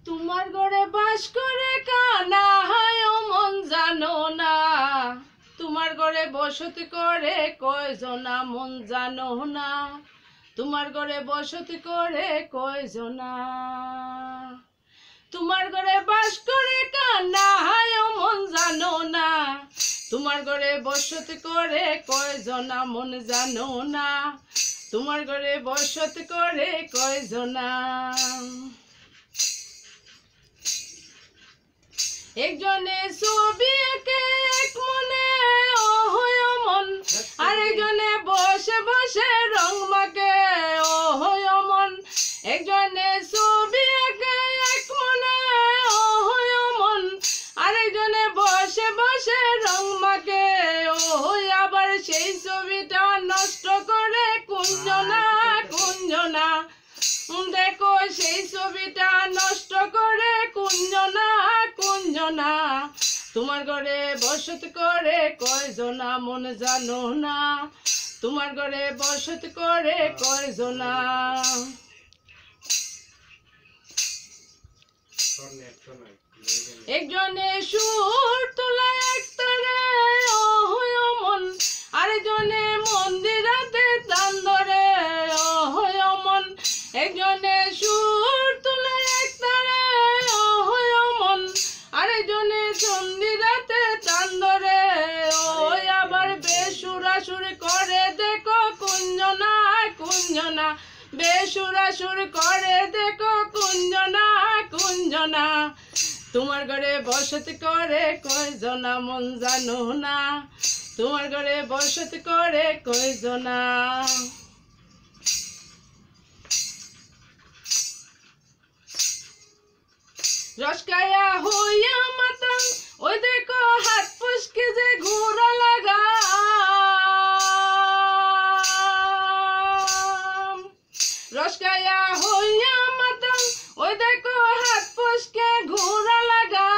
তোমার ঘরে বাস করে কানা হায় মন জানো না, তোমার ঘরে বসতি করে কয়জনা মন জানো না, তোমার ঘরে বসতি করে কয়জনা। তোমার ঘরে বাস করে কানা হায় মন জানো না, তোমার ঘরে বসতি করে কয়জনা মন জানো না, তোমার ঘরে বসতি করে কয়জনা। একজনে ছবি আঁকে এক মনে অহয় মন, আরেকজনে বসে বসে রং মাকে অহয় মন। একজনে ছবি আঁকে এক মনে অহয় মন, আরেকজনে বসে বসে রং মাকে অহয়। আবার সেই ছবিটা নষ্ট করে কুঞ্জনা কুঞ্জনা, দেখো সেই ছবিটা নষ্ট করে কুঞ্জনা কুঞ্জনা। তোমার ঘরে বসত করে কয়জনা মন জানো না, তোমার ঘরে বসত করে কয়জনা। একজনে সুর তোলা এক তারে অহয় মন, আরেকজনে মন্দিরাতে দান ধরে অহয় মন। একজনে সুর তোলা এক তারে অহয় মন, আরেকজনে মন্দিরাতে দান ধরে ওই। আবার বেসুরাসুর করে দেখো কুঞ্জনা কুঞ্জনা, বেসুরাসুর করে দেখো কুঞ্জনা কুঞ্জনা। তোমার ঘরে বসতি করে কয়জনা মন জানো না, তোমার ঘরে বসতি করে কয়জনা। রসকায়া হইয়া মাতাল ওই দেখো হাত ফুসকে যে ঘোরা লাগা। রসকায়া হইয়া মাতাল ওই দেখো হাত ফুসকে ঘোরা লাগা।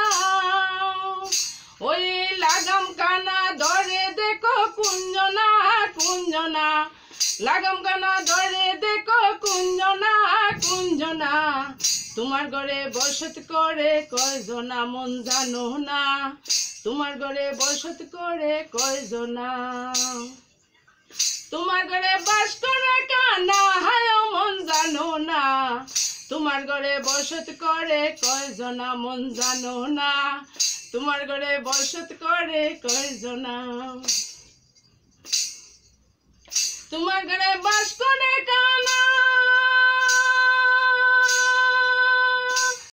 ওই লাগাম কানা ধরে দেখো কুঞ্জনা কুঞ্জনা, লাগাম কানা ধরে দেখো কুঞ্জনা কুঞ্জনা। তোমার ঘরে বসত করে কয়জনা মন জানো না, তোমার ঘরে বসত করে কয়জনা। তোমার ঘরে বাস করে কানা হায় মন জানো না, তোমার ঘরে বসত করে কয়জনা মন জানো না, তোমার ঘরে বসত করে কয়জনা। তোমার ঘরে বাস করে কানা